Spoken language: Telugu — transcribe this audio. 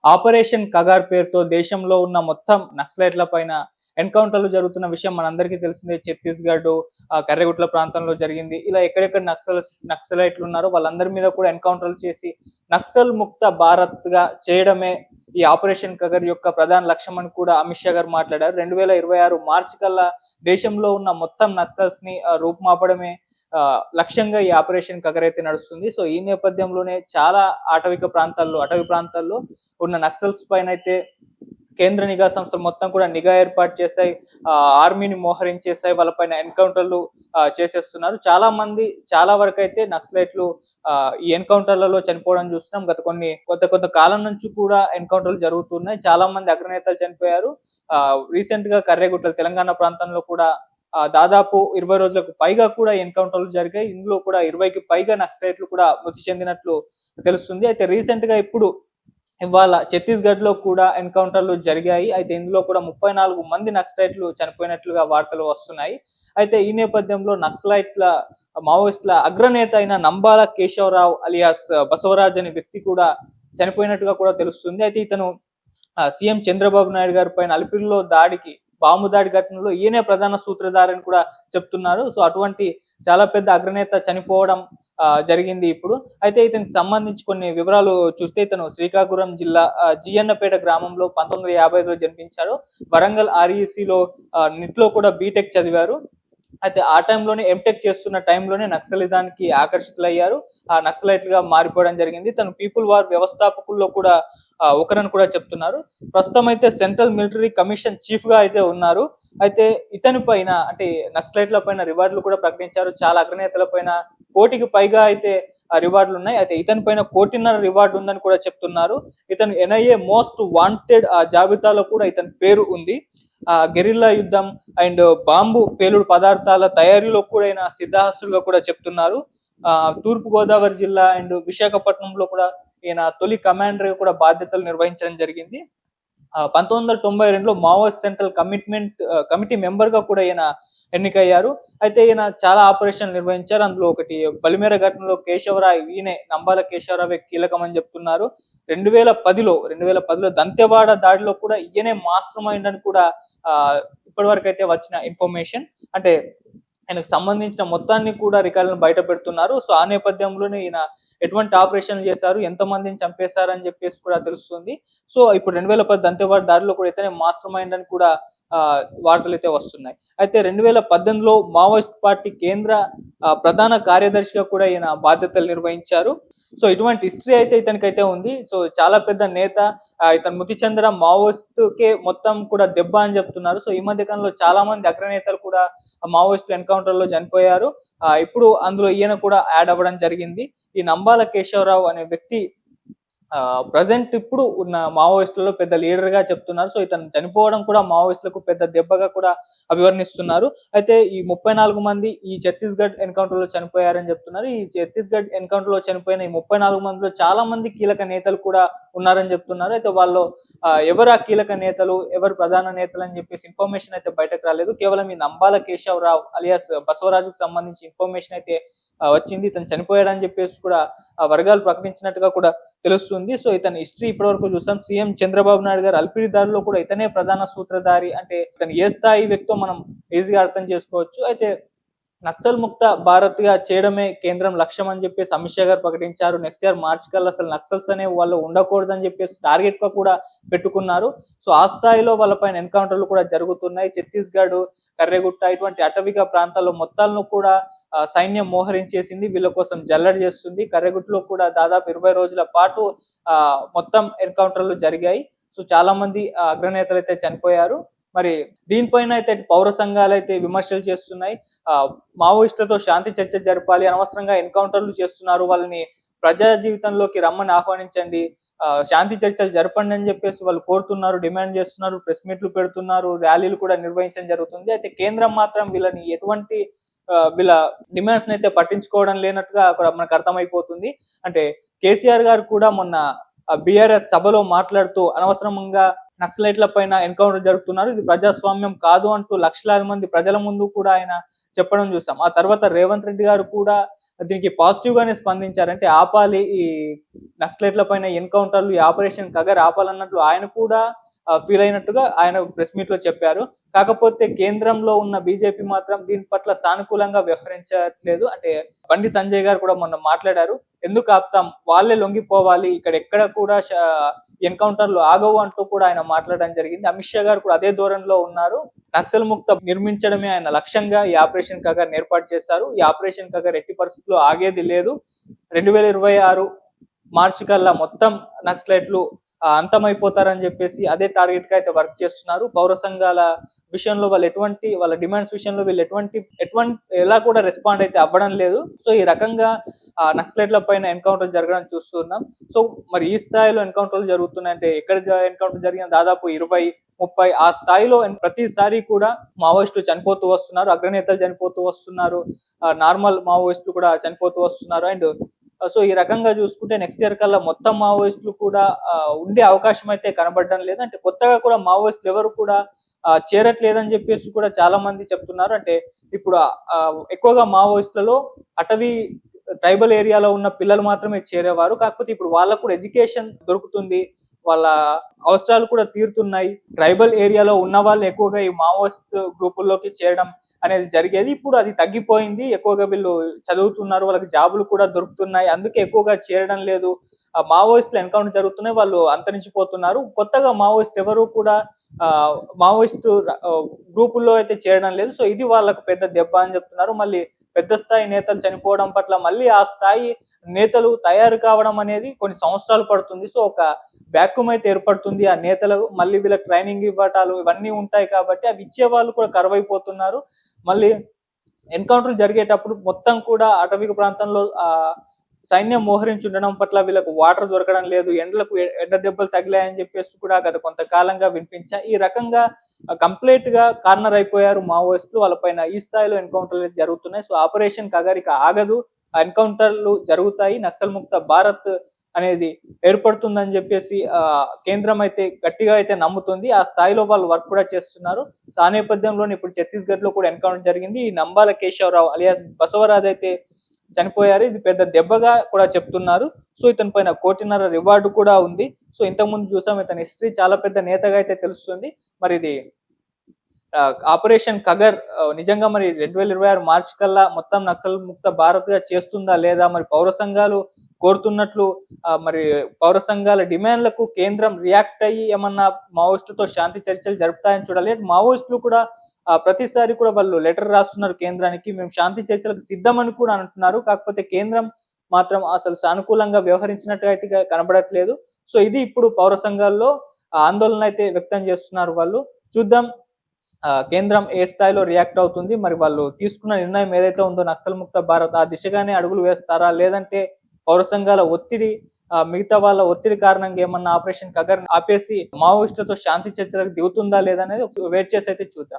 ఆపరేషన్ కగార్ పేరుతో దేశంలో ఉన్న మొత్తం నక్సలైట్ల పైన ఎన్కౌంటర్లు జరుగుతున్న విషయం మనందరికీ తెలిసిందే. ఛత్తీస్‌గఢ్, కర్రెగుట్ల ప్రాంతంలో జరిగింది. ఇలా ఎక్కడెక్కడ నక్సలైట్లు ఉన్నారో వాళ్ళందరి మీద కూడా ఎన్కౌంటర్లు చేసి నక్సల్ ముక్త భారత్‌గా చేయడమే ఈ ఆపరేషన్ కగర్ యొక్క ప్రధాన లక్ష్యం అని కూడా అమిత్ షా గారు మాట్లాడారు. 2026 మార్చి కల్లా దేశంలో ఉన్న మొత్తం నక్సల్స్‌ని రూపుమాపడమే లక్ష్యంగా ఈ ఆపరేషన్ కగర్ అయితే నడుస్తుంది. సో ఈ నేపథ్యంలోనే చాలా అటవీ ప్రాంతాల్లో ఉన్న నక్సల్స్ పైన అయితే కేంద్ర నిఘా సంస్థలు మొత్తం కూడా నిఘా ఏర్పాటు చేశాయి. ఆర్మీని మోహరించేశాయి. వాళ్ళపైన ఎన్కౌంటర్లు చేసేస్తున్నారు. చాలా వరకైతే నక్సలైట్లు ఈ ఎన్కౌంటర్లలో చనిపోవడం చూస్తున్నాం. కొంత కాలం నుంచి కూడా ఎన్కౌంటర్లు జరుగుతున్నాయి. చాలా మంది అగ్రనేతలు చనిపోయారు. రీసెంట్ గా తెలంగాణ ప్రాంతంలో కూడా దాదాపు 20 రోజులకు పైగా కూడా ఎన్కౌంటర్లు జరిగాయి. ఇందులో కూడా 20కి పైగా నక్సలైట్లు కూడా మృతి చెందినట్లు తెలుస్తుంది. అయితే రీసెంట్ గా ఇవాళ ఛత్తీస్‌గఢ్ లో కూడా ఎన్కౌంటర్లు జరిగాయి. అయితే ఇందులో కూడా 34 మంది నక్సలైట్లు చనిపోయినట్లుగా వార్తలు వస్తున్నాయి. అయితే ఈ నేపథ్యంలో మావోయిస్టుల అగ్రనేత అయిన నంబాల కేశవరావు అలియాస్ బసవరాజ్ అనే వ్యక్తి కూడా చనిపోయినట్టుగా కూడా తెలుస్తుంది. అయితే ఇతను సీఎం చంద్రబాబు నాయుడు గారి పైన అలిపిరిలో బాంబు దాడి ఘటనలో ఈయనే ప్రధాన సూత్రధారి అని కూడా చెప్తున్నారు. సో అటువంటి చాలా పెద్ద అగ్రనేత చనిపోవడం జరిగింది ఇప్పుడు. అయితే ఇతనికి సంబంధించి కొన్ని వివరాలు చూస్తే ఇతను శ్రీకాకుళం జిల్లా జియన్నపేట గ్రామంలో 1955లో జన్మించారు. వరంగల్ ఆర్ఈసీలో నిట్లో కూడా బీటెక్ చదివారు. అయితే ఆ టైంలోనే ఎంటెక్ చేస్తున్న టైంలోనే నక్సలిజానికి ఆకర్షితులయ్యారు. ఆ నక్సలైట్‌గా మారిపోవడం జరిగింది. తను పీపుల్ వార్ వ్యవస్థాపకుల్లో కూడా ఒకరని కూడా చెప్తున్నారు. ప్రస్తుతం అయితే సెంట్రల్ మిలిటరీ కమిషన్ చీఫ్ గా అయితే ఉన్నారు. అయితే ఇతని పైన అంటే నక్సలైట్ల పైన రివార్డులు కూడా ప్రకటించారు. చాలా అగ్రనేతల పైన కోటికి పైగా అయితే రివార్డులు ఉన్నాయి. అయితే ఇతని పైన 1.5 కోటి రివార్డు ఉందని కూడా చెప్తున్నారు. ఇతను ఎన్ఐఏ మోస్ట్ వాంటెడ్ జాబితాలో కూడా ఇతని పేరు ఉంది. గెరిల్లా యుద్ధం అండ్ బాంబు పేలుడు పదార్థాల తయారీలో కూడా ఆయన సిద్ధహస్తులుగా కూడా చెప్తున్నారు. తూర్పు గోదావరి జిల్లా అండ్ విశాఖపట్నంలో కూడా ఈయన తొలి కమాండర్ గా కూడా బాధ్యతలు నిర్వహించడం జరిగింది. 1992లో మావోయిస్ట్ సెంట్రల్ కమిటీ మెంబర్ గా కూడా ఈయన ఎన్నికయ్యారు. అయితే ఈయన చాలా ఆపరేషన్లు నిర్వహించారు. అందులో ఒకటి బలిమేర ఘటనలో నంబాల కేశవరావే కీలకం అని చెప్తున్నారు. 2010లో దంతెవాడ దాడిలో కూడా ఈయనే మాస్టర్ మైండ్ అని కూడా ఇప్పటి వరకు అయితే వచ్చిన ఇన్ఫర్మేషన్. అంటే ఆయనకు సంబంధించిన మొత్తాన్ని కూడా రికార్డులను బయట పెడుతున్నారు. సో ఆ నేపథ్యంలోనే ఈయన ఎటువంటి ఆపరేషన్లు చేశారు, ఎంతమందిని చంపేశారని చెప్పేసి కూడా తెలుస్తుంది. సో ఇప్పుడు 2010 దంతెవాడ దాడిలో కూడా ఇతనే మాస్టర్ మైండ్ అని కూడా వార్తలు అయితే వస్తున్నాయి. అయితే 2018లో మావోయిస్ట్ పార్టీ కేంద్ర ప్రధాన కార్యదర్శిగా కూడా ఈయన బాధ్యతలు నిర్వహించారు. సో ఇటువంటి హిస్టరీ అయితే ఇతనికైతే ఉంది. సో చాలా పెద్ద నేత. ఇతను మృతి చెందడం మావోయిస్టుకే మొత్తం కూడా దెబ్బ అని చెప్తున్నారు. సో ఈ మధ్య కాలంలో చాలా మంది అగ్రనేతలు కూడా మావోయిస్టు ఎన్కౌంటర్ లో చనిపోయారు. ఇప్పుడు అందులో ఈయన కూడా యాడ్ అవ్వడం జరిగింది. ఈ నంబాల కేశవరావు అనే వ్యక్తి ప్రజెంట్ ఇప్పుడు ఉన్న మావోయిస్టులలో పెద్ద లీడర్ గా చెప్తున్నారు. సో ఇతను చనిపోవడం కూడా మావోయిస్టులకు పెద్ద దెబ్బగా కూడా అభివర్ణిస్తున్నారు. అయితే ఈ 34 మంది ఈ ఛత్తీస్‌గఢ్ ఎన్కౌంటర్ లో చనిపోయారని చెప్తున్నారు. ఈ ఛత్తీస్‌గఢ్ ఎన్కౌంటర్ లో చనిపోయిన ఈ 34 మందిలో చాలా మంది కీలక నేతలు కూడా ఉన్నారని చెప్తున్నారు. అయితే వాళ్ళు ఎవరు ఆ కీలక నేతలు, ఎవరు ప్రధాన నేతలు అని చెప్పేసి ఇన్ఫర్మేషన్ అయితే బయటకు రాలేదు. కేవలం ఈ నంబాల కేశవరావు అలియాస్ బసవరాజుకు సంబంధించి ఇన్ఫర్మేషన్ అయితే వచ్చింది. ఇతను చనిపోయాడని చెప్పేసి కూడా వర్గాలు ప్రకటించినట్టుగా కూడా తెలుస్తుంది. సో ఇతని హిస్టరీ ఇప్పటివరకు చూసాం. సీఎం చంద్రబాబు నాయుడు గారు అలిపిరి దాడిలో కూడా ఇతనే ప్రధాన సూత్రధారి. అంటే ఇతను ఏ స్థాయి వ్యక్తో మనం ఈజీగా అర్థం చేసుకోవచ్చు. అయితే నక్సల్ ముక్త భారత్ గా చేయడమే కేంద్రం లక్ష్యం అని చెప్పేసి అమిత్ షా గారు ప్రకటించారు. నెక్స్ట్ ఇయర్ మార్చి కల్లా అసలు నక్సల్స్ అనే వాళ్ళు ఉండకూడదని చెప్పేసి టార్గెట్ గా కూడా పెట్టుకున్నారు. సో ఆ స్థాయిలో వాళ్ళపైన ఎన్కౌంటర్లు కూడా జరుగుతున్నాయి. ఛత్తీస్‌గఢ్, కర్రెగుట్ట ఇటువంటి అటవిక ప్రాంతాల్లో మొత్తాలను కూడా సైన్యం మోహరించేసింది. వీళ్ళ కోసం జల్లడి చేస్తుంది. కర్రెగుట్టలో కూడా దాదాపు 20 రోజుల పాటు మొత్తం ఎన్కౌంటర్లు జరిగాయి. సో చాలా మంది అగ్రనేతలు అయితే చనిపోయారు. మరి దీనిపైన అయితే పౌర సంఘాలు అయితే విమర్శలు చేస్తున్నాయి. మావోయిస్టులతో శాంతి చర్చ జరపాలి, అనవసరంగా ఎన్కౌంటర్లు చేస్తున్నారు, వాళ్ళని ప్రజా జీవితంలోకి రమ్మని ఆహ్వానించండి, శాంతి చర్చలు జరపండి అని చెప్పేసి వాళ్ళు కోరుతున్నారు, డిమాండ్ చేస్తున్నారు, ప్రెస్ మీట్లు పెడుతున్నారు, ర్యాలీలు కూడా నిర్వహించడం జరుగుతుంది. అయితే కేంద్రం మాత్రం వీళ్ళ డిమాండ్స్ అయితే పట్టించుకోవడం లేనట్టుగా అక్కడ మనకు అర్థమైపోతుంది. అంటే కేసీఆర్ గారు కూడా మొన్న బీఆర్ఎస్ సభలో మాట్లాడుతూ అనవసరంగా నక్సలైట్ల పైన ఎన్కౌంటర్ జరుగుతున్నారు, ఇది ప్రజాస్వామ్యం కాదు అంటూ లక్షలాది మంది ప్రజల ముందు కూడా ఆయన చెప్పడం చూసాం. ఆ తర్వాత రేవంత్ రెడ్డి గారు కూడా దీనికి పాజిటివ్ గానే స్పందించారు. అంటే ఆపాలి ఈ నక్సలైట్ల పైన ఎన్‌కౌంటర్‌లు, ఈ ఆపరేషన్ కగర్ ఆపాలన్నట్లు ఆయన కూడా ఫీల్ అయినట్టుగా ఆయన ప్రెస్ మీట్‌లో చెప్పారు. కాకపోతే కేంద్రంలో ఉన్న బీజేపీ మాత్రం దీని పట్ల సానుకూలంగా వ్యవహరించట్లేదు. అంటే బండి సంజయ్ గారు కూడా మొన్న మాట్లాడారు. ఎందుకు ఆపుతాం? వాళ్ళే లొంగిపోవాలి. ఇక్కడ ఎక్కడ కూడా ఎన్‌కౌంటర్‌లు ఆగవు అంటూ కూడా ఆయన మాట్లాడడం జరిగింది. అమిత్ షా గారు కూడా అదే ధోరణిలో ఉన్నారు. నక్సల్ ముక్త నిర్మించడమే ఆయన లక్ష్యంగా ఈ ఆపరేషన్ కగర్‌ని ఏర్పాటు చేశారు. ఈ ఆపరేషన్ కగర్ ఎట్టి పరిస్థితుల్లో ఆగేది లేదు. 2026 మార్చి కల్లా మొత్తం నక్సలైట్లు అంతమైపోతారని చెప్పేసి అదే టార్గెట్ గా అయితే వర్క్ చేస్తున్నారు. పౌర సంఘాల విషయంలో వాళ్ళ డిమాండ్స్ విషయంలో వీళ్ళు ఎటువంటి ఎలా కూడా రెస్పాండ్ అయితే అవ్వడం లేదు. సో ఈ రకంగా నక్సలైట్ల పైన ఎన్కౌంటర్ జరగడం చూస్తున్నాం. సో మరి ఈ స్థాయిలో ఎన్కౌంటర్లు జరుగుతున్నాయంటే ఎక్కడ ఎన్కౌంటర్ జరిగిన దాదాపు 20, 30 ఆ స్థాయిలో ప్రతిసారి కూడా మావోయిస్టులు చనిపోతూ వస్తున్నారు, అగ్రనేతలు చనిపోతూ వస్తున్నారు, నార్మల్ మావోయిస్టులు కూడా చనిపోతూ వస్తున్నారు. అండ్ సో ఈ రకంగా చూసుకుంటే నెక్స్ట్ ఇయర్ కల్లా మొత్తం మావోయిస్టులు కూడా ఉండే అవకాశం అయితే కనబడడం లేదు. అంటే కొత్తగా కూడా మావోయిస్టులు ఎవరు కూడా చేరట్లేదని చెప్పేసి కూడా చాలా మంది చెప్తున్నారు. అంటే ఇప్పుడు ఎక్కువగా మావోయిస్టులలో అటవీ ట్రైబల్ ఏరియాలో ఉన్న పిల్లలు మాత్రమే చేరేవారు. కాకపోతే ఇప్పుడు వాళ్ళకు కూడా ఎడ్యుకేషన్ దొరుకుతుంది, వాళ్ళ అవసరాలు కూడా తీరుతున్నాయి. ట్రైబల్ ఏరియాలో ఉన్న వాళ్ళు ఎక్కువగా ఈ మావోయిస్ట్ గ్రూపుల్లోకి చేరడం అనేది జరిగేది. ఇప్పుడు అది తగ్గిపోయింది. ఎక్కువగా వీళ్ళు చదువుతున్నారు, వాళ్ళకి జాబులు కూడా దొరుకుతున్నాయి. అందుకే ఎక్కువగా చేరడం లేదు. మావోయిస్టులు ఎన్కౌంటర్ జరుగుతున్నాయి, వాళ్ళు అంతరించిపోతున్నారు. కొత్తగా మావోయిస్ట్ ఎవరు కూడా మావోయిస్టు గ్రూపుల్లో అయితే చేరడం లేదు. సో ఇది వాళ్ళకు పెద్ద దెబ్బ అని చెప్తున్నారు. మళ్ళీ పెద్ద స్థాయి నేతలు చనిపోవడం పట్ల మళ్ళీ ఆ స్థాయి నేతలు తయారు కావడం అనేది కొన్ని సంవత్సరాలు పడుతుంది. సో ఒక వాక్యూమ్ అయితే ఏర్పడుతుంది. ఆ నేతలు మళ్ళీ వీళ్ళకి ట్రైనింగ్ ఇవ్వటాలు ఇవన్నీ ఉంటాయి కాబట్టి అవి ఇచ్చే వాళ్ళు కూడా కరువైపోతున్నారు. మళ్ళీ ఎన్కౌంటర్ జరిగేటప్పుడు మొత్తం కూడా అటవీ ప్రాంతంలో సైన్యం మోహరించి ఉండడం పట్ల వీళ్ళకు వాటర్ దొరకడం లేదు, ఎండ దెబ్బలు తగిలాయని చెప్పేసి కూడా గత కొంతకాలంగా వినిపించాయి. ఈ రకంగా కంప్లీట్ గా కార్నర్ అయిపోయారు మావోయిస్టులు. వాళ్ళపైన ఈ స్థాయిలో ఎన్కౌంటర్లు జరుగుతున్నాయి. సో ఆపరేషన్ కగరిక ఆగదు, ఎన్కౌంటర్లు జరుగుతాయి, నక్సల్ ముక్త భారత్ అనేది ఏర్పడుతుందని చెప్పేసి కేంద్రం అయితే గట్టిగా అయితే నమ్ముతుంది. ఆ స్థాయిలో వాళ్ళు వర్క్ కూడా చేస్తున్నారు. సో ఆ నేపథ్యంలోనే ఇప్పుడు ఛత్తీస్గఢ్ లో కూడా ఎన్కౌంటర్ జరిగింది. ఈ నంబాల కేశవరావు అలియాస్ బసవరాజ్ అయితే చనిపోయారు. ఇది పెద్ద దెబ్బగా కూడా చెప్తున్నారు. సో ఇతని పైన 1.5 కోటి రివార్డు కూడా ఉంది. సో ఇంతకుముందు చూసాం, ఇతని హిస్టరీ చాలా పెద్ద నేతగా అయితే తెలుస్తుంది. మరి ఇది ఆపరేషన్ కగర్ నిజంగా మరి 2026 మార్చి కల్లా మొత్తం నక్సల్ ముక్త భారత్ గా చేస్తుందా లేదా, మరి పౌర సంఘాలు కోరుతున్నట్లు మరి పౌర సంఘాల డిమాండ్లకు కేంద్రం రియాక్ట్ అయ్యి ఏమన్నా మావోయిస్టులతో శాంతి చర్చలు జరుపుతాయని చూడాలి. మావోయిస్టులు కూడా ప్రతిసారి కూడా వాళ్ళు లెటర్ రాస్తున్నారు కేంద్రానికి, మేము శాంతి చర్చలకు సిద్ధమని కూడా అంటున్నారు. కాకపోతే కేంద్రం మాత్రం అసలు సానుకూలంగా వ్యవహరించినట్టుగా అయితే కనబడట్లేదు. సో ఇది ఇప్పుడు పౌర సంఘాల్లో ఆందోళన అయితే వ్యక్తం చేస్తున్నారు వాళ్ళు. చూద్దాం కేంద్రం ఏ స్థాయిలో రియాక్ట్ అవుతుంది. మరి వాళ్ళు తీసుకున్న నిర్ణయం ఏదైతే ఉందో నక్సల్ ముక్త భారత్ ఆ దిశగానే అడుగులు వేస్తారా, లేదంటే పౌర సంఘాల ఒత్తిడి మిగతా వాళ్ళ ఒత్తిడి కారణంగా ఏమన్నా ఆపరేషన్ కగర్ ఆపేసి మావోయిస్టులతో శాంతి చర్చలకు దిగుతుందా లేదనేది వెయిట్ చేసి అయితే చూద్దాం.